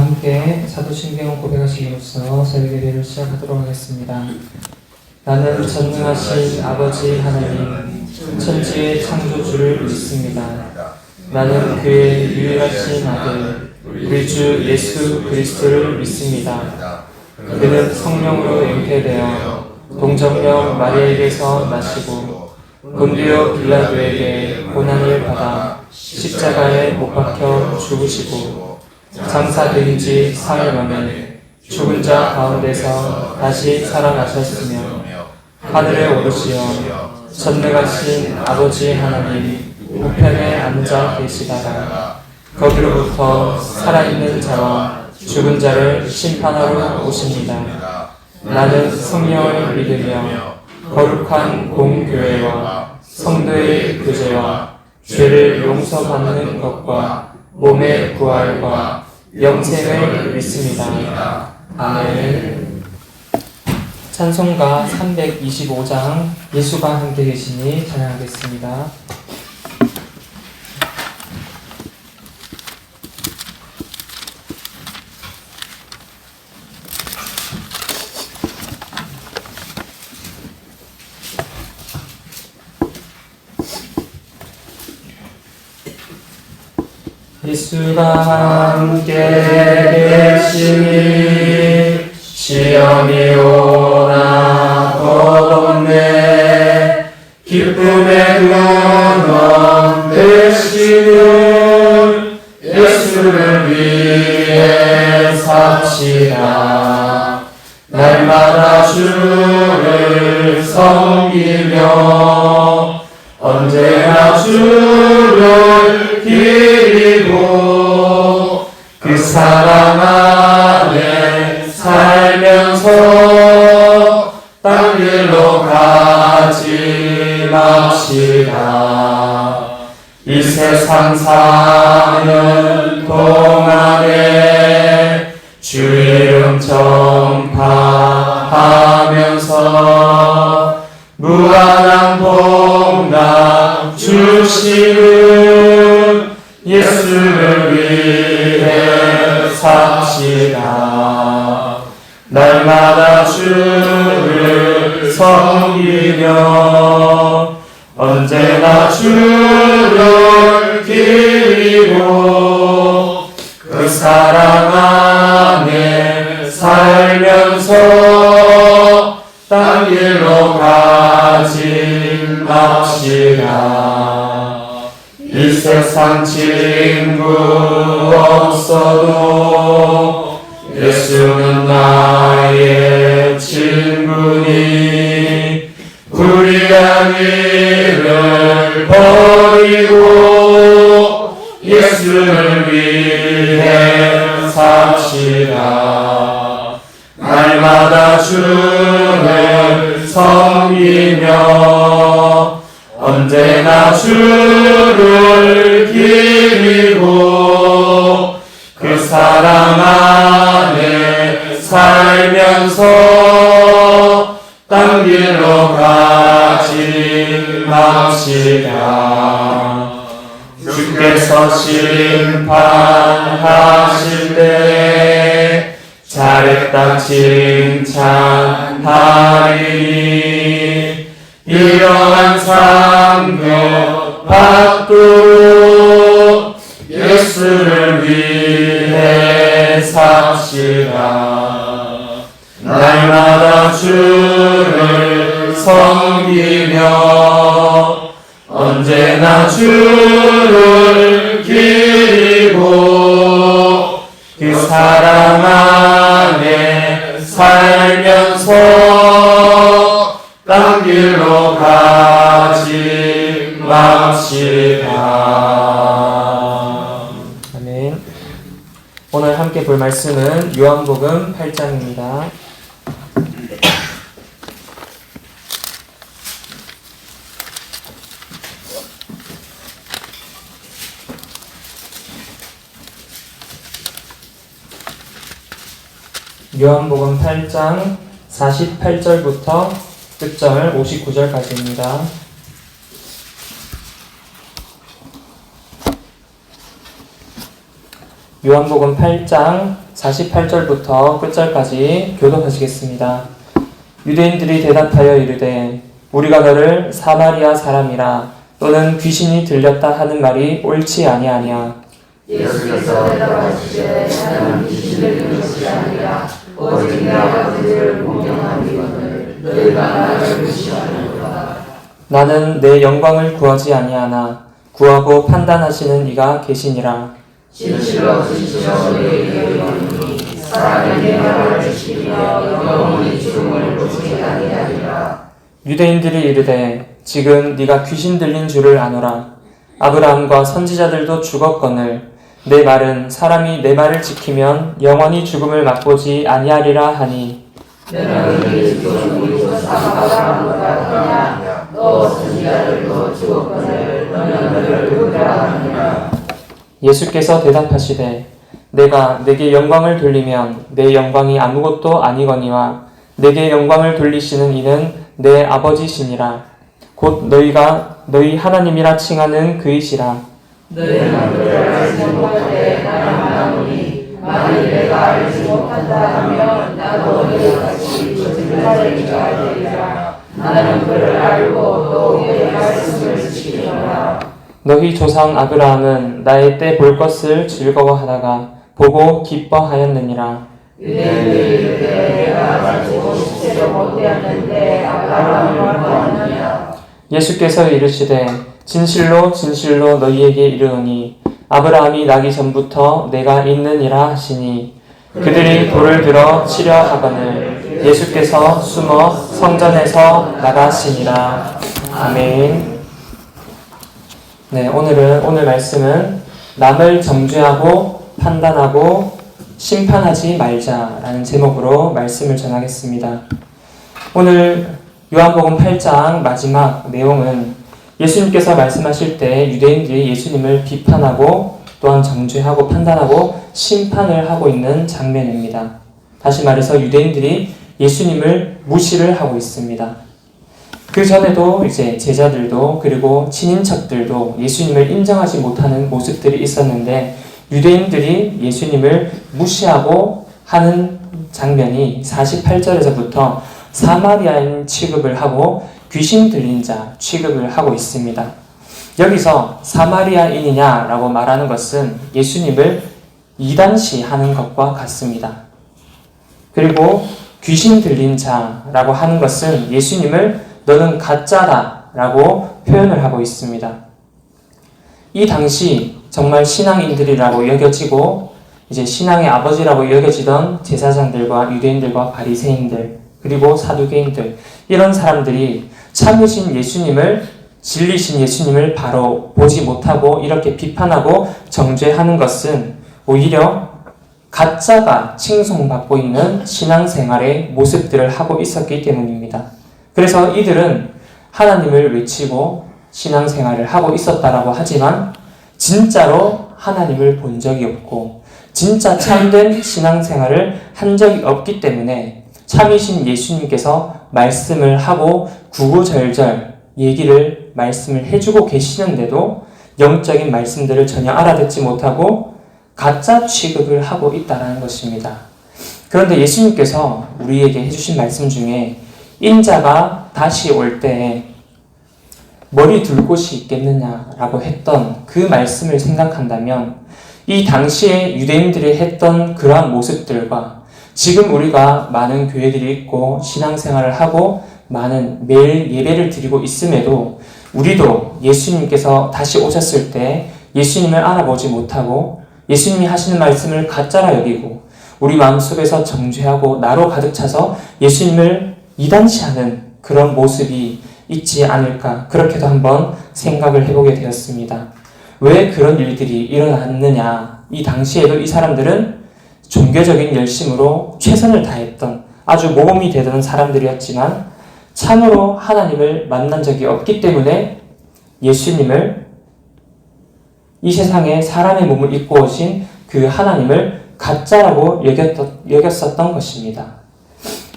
함께 사도신경 고백하시기로서 새벽 예배를 시작하도록 하겠습니다. 나는 전능하신 아버지 하나님, 천지의 창조주를 믿습니다. 나는 그의 유일하신 아들, 우리 주 예수 그리스도를 믿습니다. 그는 성령으로 잉태되어 동정녀 마리아에게서 나시고 본디오 빌라도에게 고난을 받아 십자가에 못 박혀 죽으시고 장사된 지 사흘 만에 죽은 자 가운데서 다시 살아나셨으며 하늘에 오르시어 전능하신 아버지 하나님 우편에 앉아 계시다가 거기로부터 살아있는 자와 죽은 자를 심판하러 오십니다. 나는 성령을 믿으며 거룩한 공교회와 성도의 교제와 죄를 용서받는 것과 몸의 부활과 영생을 믿습니다. 아멘. 찬송가 325장 예수가 함께 계시니 찬양하겠습니다. 예수가 함께 계시니 시험이 오나 더덥네. 기쁨의 근원 되시는 예수를 위해 삽시다. 날마다 주를 섬기며 언제나 주를 기리고 그 사랑 안에 살면서 딴 길로 가지 맙시다. 이 세상 사는 동안에 주 이름 전파하면서 무한한 복락 주시는 예수를 위해 삽시다. 날마다 주를 섬기며 언제나 주를 기리고 그 사랑 안에 살면서 딴 길로 가지 맙시다. 이 세상 친구 없어도 예수는 나의 친구니 불의한 일을 버리고 예수를 위해 삽시다. 날마다 주를 섬기며 언제나 주를 기리고 그 사랑 안에 살면서 딴 길로 가지 맙시다. 주께서 심판하실 때 잘했다 칭찬하리니 이러한 상급 받도록 예수를 위해 삽시다. 날마다 주를 섬기며 언제나 주를 기리고 그 사랑 안에 살면서 딴 길로 가지 맙시다. 아멘. 오늘 함께 볼 말씀은 요한복음 8장입니다. 요한복음 8장 48절부터 끝절 59절까지입니다. 요한복음 8장 48절부터 끝절까지 교독하시겠습니다. 유대인들이 대답하여 이르되 우리가 너를 사마리아 사람이라 또는 귀신이 들렸다 하는 말이 옳지 아니하냐. 예수께서 대답하시되 나는 귀신 들린 것이 아니라 오직 내 아버지를 공경하기거늘 너희가 나를 무시하는도다. 나는 내 영광을 구하지 아니하나 구하고 판단하시는 이가 계시니라. 진실로 너희에게 이르노니 사람이 내 말을 지키며 영원히 죽음을 보지 아니하리라. 유대인들이 이르되 지금 네가 귀신 들린 줄을 아노라. 아브라함과 선지자들도 죽었거늘 내 말은 사람이 내 말을 지키면 영원히 죽음을 맛보지 아니하리라 하니 너는 그리스도 우리도 아브라함보다 크냐 또 선지자들도 죽었거늘 너는 그를 누구라 하느냐. 예수께서 대답하시되 내가 내게 영광을 돌리면 내 영광이 아무것도 아니거니와 내게 영광을 돌리시는 이는 내 아버지시니라. 곧 너희가 너희 하나님이라 칭하는 그이시라. 너희는 그를 알지 못하되 나는 아노니 만일 내가 알지 못한다 하면 나도 너희같이 거짓말쟁이가 되리라. 나는 그를 알고 또 그의 말씀을 지키노라. 너희 조상 아브라함은 나의 때 볼 것을 즐거워하다가 보고 기뻐하였느니라. 유대인들이 이르되 내가 아직 50세도 못 되었는데 아브라함을 보았느냐. 예수께서 이르시되 진실로 진실로 너희에게 이르노니 아브라함이 나기 전부터 내가 있느니라 하시니 그들이 돌을 들어 치려 하거늘 예수께서 숨어 성전에서 나가시니라. 아멘. 네, 오늘 말씀은 남을 정죄하고 판단하고 심판하지 말자라는 제목으로 말씀을 전하겠습니다. 오늘 요한복음 8장 마지막 내용은 예수님께서 말씀하실 때 유대인들이 예수님을 비판하고 또한 정죄하고 판단하고 심판을 하고 있는 장면입니다. 다시 말해서 유대인들이 예수님을 무시를 하고 있습니다. 그 전에도 이제 제자들도 그리고 친인척들도 예수님을 인정하지 못하는 모습들이 있었는데 유대인들이 예수님을 무시하고 하는 장면이 48절에서부터 사마리아인 취급을 하고 귀신 들린 자 취급을 하고 있습니다. 여기서 사마리아인이냐라고 말하는 것은 예수님을 이단시하는 것과 같습니다. 그리고 귀신 들린 자라고 하는 것은 예수님을 너는 가짜다라고 표현을 하고 있습니다. 이 당시 정말 신앙인들이라고 여겨지고 이제 신앙의 아버지라고 여겨지던 제사장들과 유대인들과 바리새인들 그리고 사두개인들 이런 사람들이 참으신 예수님을 진리신 예수님을 바로 보지 못하고 이렇게 비판하고 정죄하는 것은 오히려 가짜가 칭송받고 있는 신앙생활의 모습들을 하고 있었기 때문입니다. 그래서 이들은 하나님을 외치고 신앙생활을 하고 있었다라고 하지만 진짜로 하나님을 본 적이 없고 진짜 참된 신앙생활을 한 적이 없기 때문에 참이신 예수님께서 말씀을 하고 구구절절 말씀을 해주고 계시는데도 영적인 말씀들을 전혀 알아듣지 못하고 가짜 취급을 하고 있다는 것입니다. 그런데 예수님께서 우리에게 해주신 말씀 중에 인자가 다시 올 때 머리 둘 곳이 있겠느냐라고 했던 그 말씀을 생각한다면 이 당시에 유대인들이 했던 그러한 모습들과 지금 우리가 많은 교회들이 있고 신앙생활을 하고 많은 매일 예배를 드리고 있음에도 우리도 예수님께서 다시 오셨을 때 예수님을 알아보지 못하고 예수님이 하시는 말씀을 가짜라 여기고 우리 마음속에서 정죄하고 나로 가득 차서 예수님을 이단시하는 그런 모습이 있지 않을까 그렇게도 한번 생각을 해보게 되었습니다. 왜 그런 일들이 일어났느냐. 이 당시에도 이 사람들은 종교적인 열심으로 최선을 다했던 아주 모범이 되던 사람들이었지만 참으로 하나님을 만난 적이 없기 때문에 예수님을 이 세상에 사람의 몸을 입고 오신 그 하나님을 가짜라고 여겼었던 것입니다.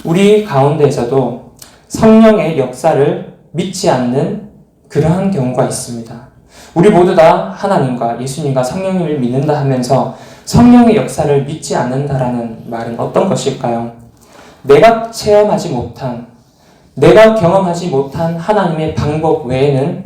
우리 가운데에서도 성령의 역사를 믿지 않는 그러한 경우가 있습니다. 우리 모두 다 하나님과 예수님과 성령님을 믿는다 하면서 성령의 역사를 믿지 않는다라는 말은 어떤 것일까요? 내가 체험하지 못한, 내가 경험하지 못한 하나님의 방법 외에는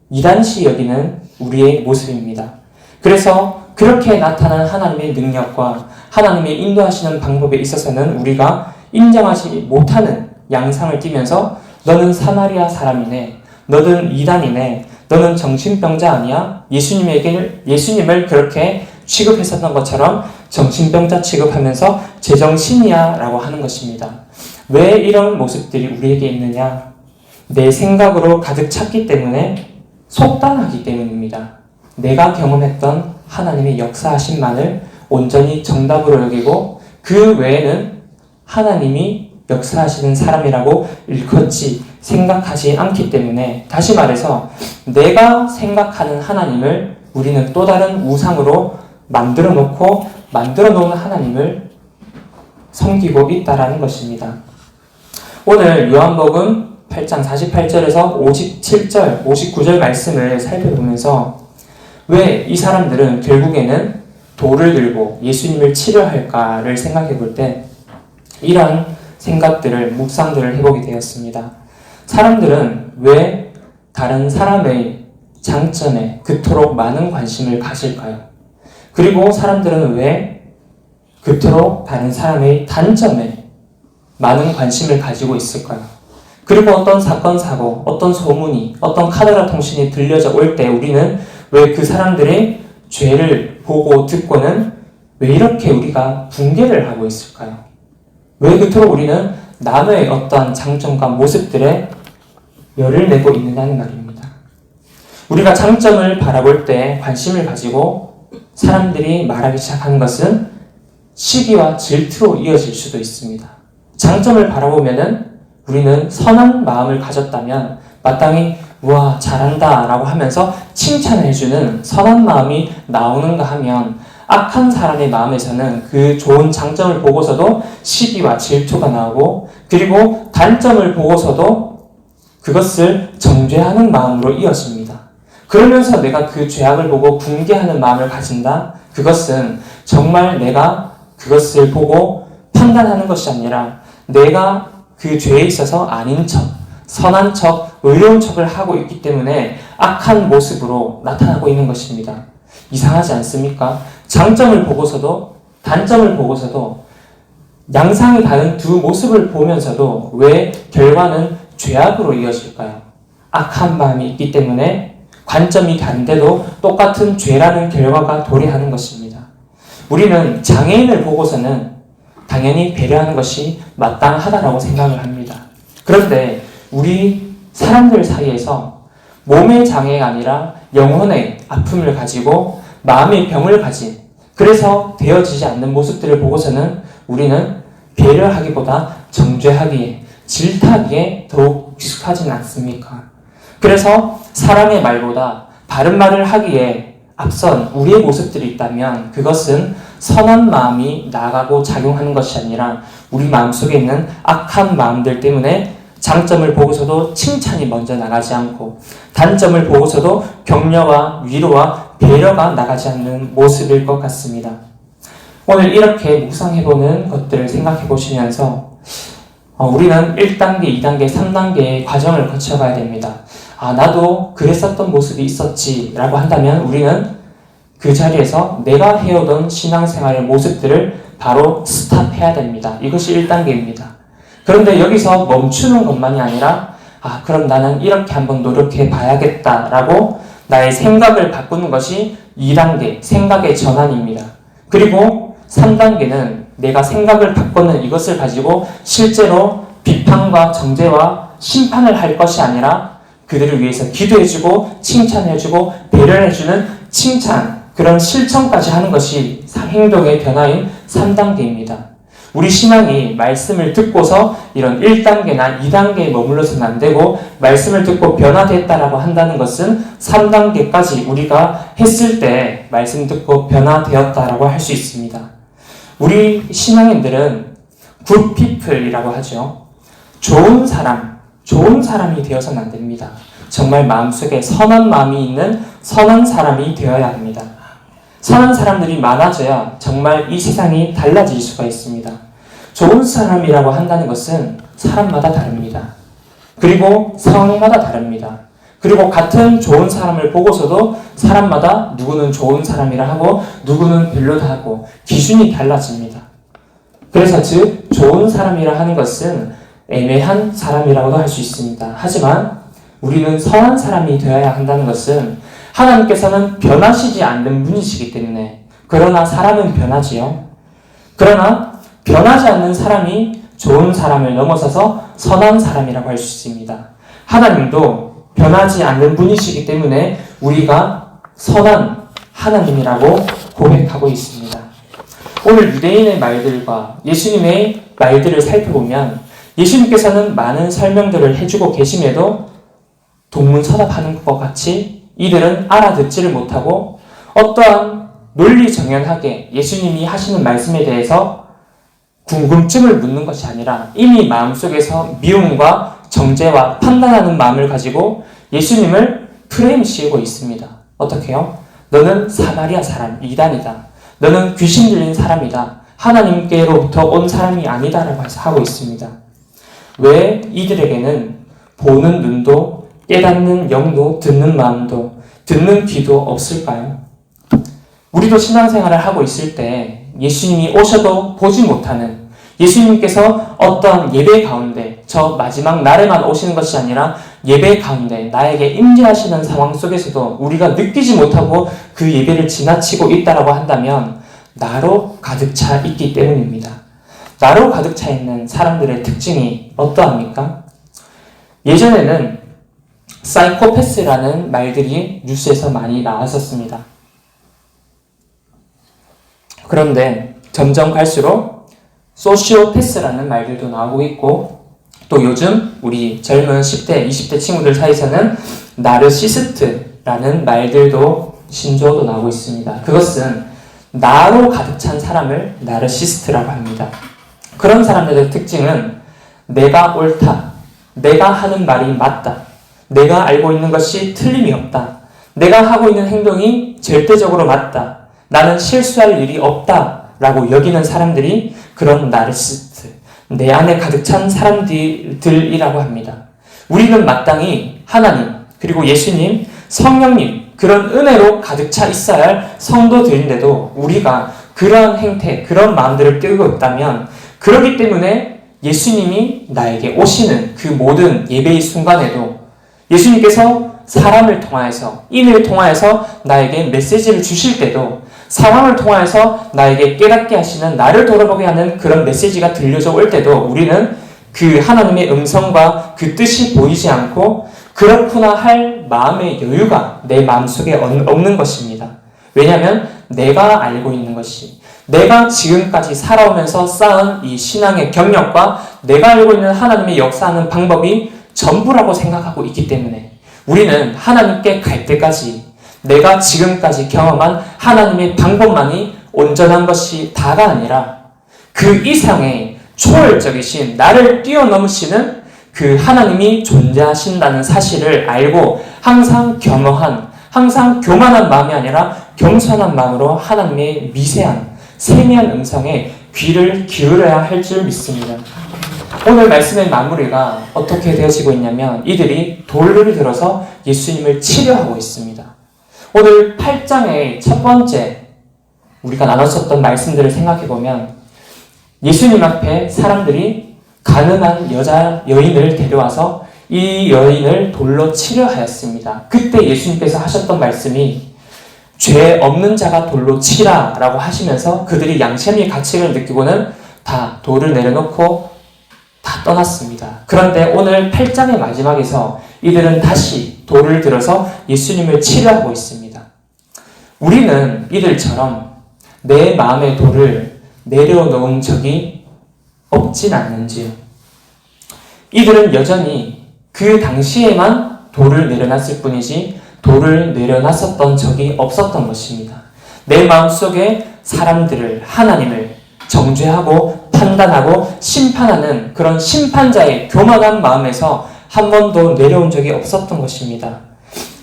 이단시 여기는 우리의 모습입니다. 그래서 그렇게 나타난 하나님의 능력과 하나님의 인도하시는 방법에 있어서는 우리가 인정하지 못하는 양상을 띠면서 너는 사마리아 사람이네, 너는 이단이네, 너는 정신병자 아니야? 예수님을 그렇게 취급했었던 것처럼 정신병자 취급하면서 제정신이야 라고 하는 것입니다. 왜 이런 모습들이 우리에게 있느냐? 내 생각으로 가득 찼기 때문에, 속단하기 때문입니다. 내가 경험했던 하나님의 역사하심만을 온전히 정답으로 여기고 그 외에는 하나님이 역사하시는 사람이라고 일컫지 생각하지 않기 때문에, 다시 말해서 내가 생각하는 하나님을 우리는 또 다른 우상으로 만들어 놓은 하나님을 섬기고 있다라는 것입니다. 오늘 요한복음 8장 48절에서 57절, 59절 말씀을 살펴보면서 왜 이 사람들은 결국에는 돌을 들고 예수님을 치려 할까를 생각해 볼 때 이런 생각들을, 묵상들을 해보게 되었습니다. 사람들은 왜 다른 사람의 장점에 그토록 많은 관심을 가질까요? 그리고 사람들은 왜 그토록 다른 사람의 단점에 많은 관심을 가지고 있을까요? 그리고 어떤 사건, 사고, 어떤 소문이, 어떤 카더라 통신이 들려져 올 때 우리는 왜 그 사람들의 죄를 보고 듣고는 왜 이렇게 우리가 붕괴를 하고 있을까요? 왜 그토록 우리는 남의 어떠한 장점과 모습들에 열을 내고 있느냐는 말입니다. 우리가 장점을 바라볼 때 관심을 가지고 사람들이 말하기 시작하는 것은 시기와 질투로 이어질 수도 있습니다. 장점을 바라보면은 우리는 선한 마음을 가졌다면 마땅히 우와 잘한다 라고 하면서 칭찬을 해주는 선한 마음이 나오는가 하면, 악한 사람의 마음에서는 그 좋은 장점을 보고서도 시기와 질투가 나오고, 그리고 단점을 보고서도 그것을 정죄하는 마음으로 이어집니다. 그러면서 내가 그 죄악을 보고 붕괴하는 마음을 가진다? 그것은 정말 내가 그것을 보고 판단하는 것이 아니라 내가 그 죄에 있어서 아닌 척, 선한 척, 의로운 척을 하고 있기 때문에 악한 모습으로 나타나고 있는 것입니다. 이상하지 않습니까? 장점을 보고서도, 단점을 보고서도, 양상이 다른 두 모습을 보면서도 왜 결과는 죄악으로 이어질까요? 악한 마음이 있기 때문에 관점이 다른데도 똑같은 죄라는 결과가 도래하는 것입니다. 우리는 장애인을 보고서는 당연히 배려하는 것이 마땅하다고 생각을 합니다. 그런데 우리 사람들 사이에서 몸의 장애가 아니라 영혼의 아픔을 가지고 마음의 병을 가진, 그래서 되어지지 않는 모습들을 보고서는 우리는 배려하기보다 정죄하기에, 질타하기에 더욱 익숙하지는 않습니까? 그래서 사람의 말보다 바른 말을 하기에 앞선 우리의 모습들이 있다면 그것은 선한 마음이 나아가고 작용하는 것이 아니라 우리 마음속에 있는 악한 마음들 때문에 장점을 보고서도 칭찬이 먼저 나가지 않고 단점을 보고서도 격려와 위로와 배려가 나가지 않는 모습일 것 같습니다. 오늘 이렇게 묵상해보는 것들을 생각해 보시면서 우리는 1단계, 2단계, 3단계의 과정을 거쳐가야 됩니다. 나도 그랬었던 모습이 있었지 라고 한다면 우리는 그 자리에서 내가 해오던 신앙생활의 모습들을 바로 스탑해야 됩니다. 이것이 1단계입니다. 그런데 여기서 멈추는 것만이 아니라 그럼 나는 이렇게 한번 노력해 봐야겠다 라고 나의 생각을 바꾸는 것이 2단계, 생각의 전환입니다. 그리고 3단계는 내가 생각을 바꾸는 이것을 가지고 실제로 비판과 정죄와 심판을 할 것이 아니라 그들을 위해서 기도해주고 칭찬해주고 배려해주는 칭찬, 그런 실천까지 하는 것이 행동의 변화인 3단계입니다. 우리 신앙이 말씀을 듣고서 이런 1단계나 2단계에 머물러서는 안 되고 말씀을 듣고 변화됐다라고 한다는 것은 3단계까지 우리가 했을 때 말씀 듣고 변화되었다라고 할 수 있습니다. 우리 신앙인들은 good people이라고 하죠. 좋은 사람이 되어서는 안 됩니다. 정말 마음속에 선한 마음이 있는 선한 사람이 되어야 합니다. 선한 사람들이 많아져야 정말 이 세상이 달라질 수가 있습니다. 좋은 사람이라고 한다는 것은 사람마다 다릅니다. 그리고 상황마다 다릅니다. 그리고 같은 좋은 사람을 보고서도 사람마다 누구는 좋은 사람이라 하고 누구는 별로다 하고 기준이 달라집니다. 그래서 즉 좋은 사람이라 하는 것은 애매한 사람이라고도 할 수 있습니다. 하지만 우리는 선한 사람이 되어야 한다는 것은 하나님께서는 변하시지 않는 분이시기 때문에 그러나 사람은 변하지요. 그러나 변하지 않는 사람이 좋은 사람을 넘어서서 선한 사람이라고 할 수 있습니다. 하나님도 변하지 않는 분이시기 때문에 우리가 선한 하나님이라고 고백하고 있습니다. 오늘 유대인의 말들과 예수님의 말들을 살펴보면 예수님께서는 많은 설명들을 해주고 계심에도 동문서답하는 것 같이 이들은 알아듣지를 못하고 어떠한 논리정연하게 예수님이 하시는 말씀에 대해서 궁금증을 묻는 것이 아니라 이미 마음속에서 미움과 정죄와 판단하는 마음을 가지고 예수님을 프레임 씌우고 있습니다. 어떻게요? 너는 사마리아 사람, 이단이다. 너는 귀신 들린 사람이다. 하나님께로부터 온 사람이 아니다라고 하고 있습니다. 왜 이들에게는 보는 눈도 깨닫는 영도 듣는 마음도 듣는 귀도 없을까요? 우리도 신앙생활을 하고 있을 때 예수님이 오셔도 보지 못하는 예수님께서 어떤 예배 가운데 저 마지막 날에만 오시는 것이 아니라 예배 가운데 나에게 임재하시는 상황 속에서도 우리가 느끼지 못하고 그 예배를 지나치고 있다라고 한다면 나로 가득 차 있기 때문입니다. 나로 가득 차 있는 사람들의 특징이 어떠합니까? 예전에는 사이코패스라는 말들이 뉴스에서 많이 나왔었습니다. 그런데 점점 갈수록 소시오패스라는 말들도 나오고 있고 또 요즘 우리 젊은 10대, 20대 친구들 사이에서는 나르시스트라는 말들도 신조어도 나오고 있습니다. 그것은 나로 가득 찬 사람을 나르시스트라고 합니다. 그런 사람들의 특징은 내가 옳다, 내가 하는 말이 맞다, 내가 알고 있는 것이 틀림이 없다, 내가 하고 있는 행동이 절대적으로 맞다, 나는 실수할 일이 없다 라고 여기는 사람들이 그런 나르시스트, 내 안에 가득 찬 사람들이라고 합니다. 우리는 마땅히 하나님, 그리고 예수님, 성령님, 그런 은혜로 가득 차 있어야 할 성도들인데도 우리가 그런 행태, 그런 마음들을 띄우고 있다면 그렇기 때문에 예수님이 나에게 오시는 그 모든 예배의 순간에도 예수님께서 사람을 통하여서, 인을 통하여서 나에게 메시지를 주실 때도 상황을 통하여서 나에게 깨닫게 하시는 나를 돌아보게 하는 그런 메시지가 들려져 올 때도 우리는 그 하나님의 음성과 그 뜻이 보이지 않고 그렇구나 할 마음의 여유가 내 마음속에 없는 것입니다. 왜냐하면 내가 알고 있는 것이 내가 지금까지 살아오면서 쌓은 이 신앙의 경력과 내가 알고 있는 하나님의 역사하는 방법이 전부라고 생각하고 있기 때문에 우리는 하나님께 갈 때까지 내가 지금까지 경험한 하나님의 방법만이 온전한 것이 다가 아니라 그 이상의 초월적이신 나를 뛰어넘으시는 그 하나님이 존재하신다는 사실을 알고 항상 겸허한, 항상 교만한 마음이 아니라 겸손한 마음으로 하나님의 미세한, 세미한 음성에 귀를 기울여야 할 줄 믿습니다. 오늘 말씀의 마무리가 어떻게 되어지고 있냐면 이들이 돌을 들어서 예수님을 치려하고 있습니다. 오늘 8장의 첫 번째 우리가 나눴었던 말씀들을 생각해보면 예수님 앞에 사람들이 가늠한 여인을 데려와서 이 여인을 돌로 치려 하였습니다. 그때 예수님께서 하셨던 말씀이 죄 없는 자가 돌로 치라 라고 하시면서 그들이 양심의 가책을 느끼고는 다 돌을 내려놓고 다 떠났습니다. 그런데 오늘 8장의 마지막에서 이들은 다시 돌을 들어서 예수님을 치려하고 있습니다. 우리는 이들처럼 내 마음의 돌을 내려놓은 적이 없진 않는지요? 이들은 여전히 그 당시에만 돌을 내려놨을 뿐이지 돌을 내려놨었던 적이 없었던 것입니다. 내 마음속에 사람들을, 하나님을 정죄하고 판단하고 심판하는 그런 심판자의 교만한 마음에서 한 번도 내려온 적이 없었던 것입니다.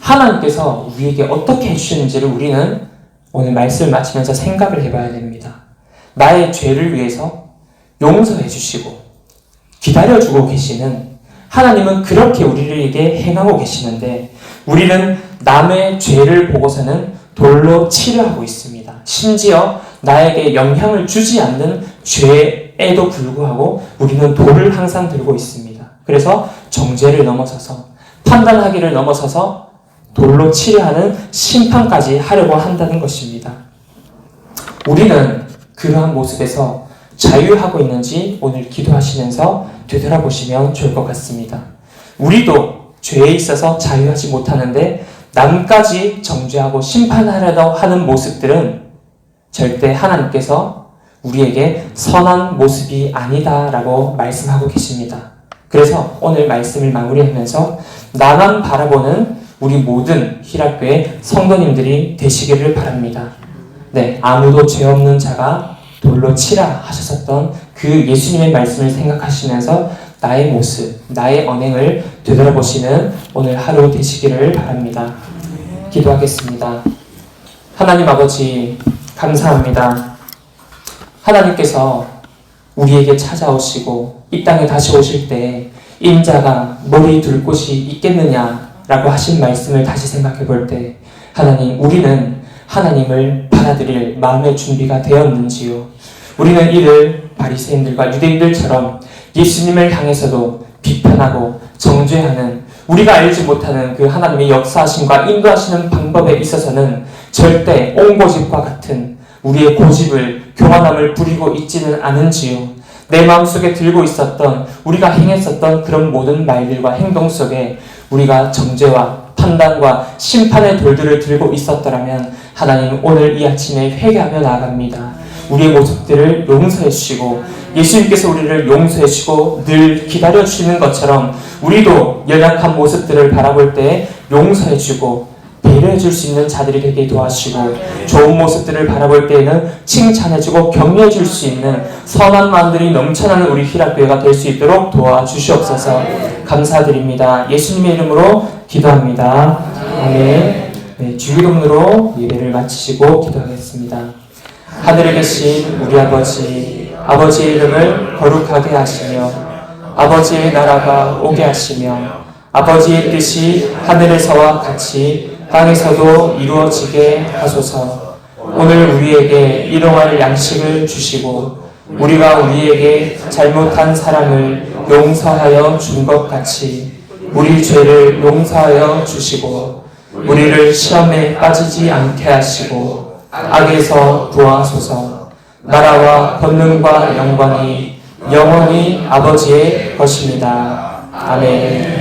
하나님께서 우리에게 어떻게 해주시는지를 우리는 오늘 말씀을 마치면서 생각을 해봐야 됩니다. 나의 죄를 위해서 용서해 주시고 기다려주고 계시는 하나님은 그렇게 우리에게 행하고 계시는데 우리는 남의 죄를 보고서는 돌로 치려하고 있습니다. 심지어 나에게 영향을 주지 않는 죄에도 불구하고 우리는 돌을 항상 들고 있습니다. 그래서 정죄를 넘어서서 판단하기를 넘어서서 돌로 치려하는 심판까지 하려고 한다는 것입니다. 우리는 그러한 모습에서 자유하고 있는지 오늘 기도하시면서 되돌아보시면 좋을 것 같습니다. 우리도 죄에 있어서 자유하지 못하는데 남까지 정죄하고 심판하려고 하는 모습들은 절대 하나님께서 우리에게 선한 모습이 아니다라고 말씀하고 계십니다. 그래서 오늘 말씀을 마무리하면서 나만 바라보는 우리 모든 희락교회 성도님들이 되시기를 바랍니다. 네, 아무도 죄 없는 자가 돌로 치라 하셨었던 그 예수님의 말씀을 생각하시면서 나의 모습, 나의 언행을 되돌아보시는 오늘 하루 되시기를 바랍니다. 기도하겠습니다. 하나님 아버지 감사합니다. 하나님께서 우리에게 찾아오시고 이 땅에 다시 오실 때 인자가 머리 둘 곳이 있겠느냐라고 하신 말씀을 다시 생각해 볼 때 하나님 우리는 하나님을 받아들일 마음의 준비가 되었는지요? 우리는 이를 바리새인들과 유대인들처럼 예수님을 향해서도 비판하고 정죄하는 우리가 알지 못하는 그 하나님의 역사하심과 인도하시는 방법에 있어서는 절대 옹고집과 같은 우리의 고집을 교만함을 부리고 있지는 않은지요. 내 마음속에 들고 있었던 우리가 행했었던 그런 모든 말들과 행동 속에 우리가 정죄와 판단과 심판의 돌들을 들고 있었더라면 하나님 오늘 이 아침에 회개하며 나아갑니다. 우리의 모습들을 용서해 주시고 예수님께서 우리를 용서해 주시고 늘 기다려 주시는 것처럼 우리도 연약한 모습들을 바라볼 때 용서해 주고 배려해 줄 수 있는 자들이 되게 도와주시고 좋은 모습들을 바라볼 때에는 칭찬해 주고 격려해 줄 수 있는 선한 마음들이 넘쳐나는 우리 희락교회가 될 수 있도록 도와주시옵소서. 감사드립니다. 예수님의 이름으로 기도합니다. 아멘. 네, 주기도문으로 예배를 마치시고 기도하겠습니다. 하늘에 계신 우리 아버지, 아버지의 이름을 거룩하게 하시며 아버지의 나라가 오게 하시며 아버지의 뜻이 하늘에서와 같이 땅에서도 이루어지게 하소서. 오늘 우리에게 일용할 양식을 주시고 우리가 우리에게 잘못한 사람을 용서하여 준 것 같이 우리 죄를 용서하여 주시고 우리를 시험에 빠지지 않게 하시고 악에서 구하소서. 나라와 권능과 영광이 영원히 아버지의 것입니다. 아멘.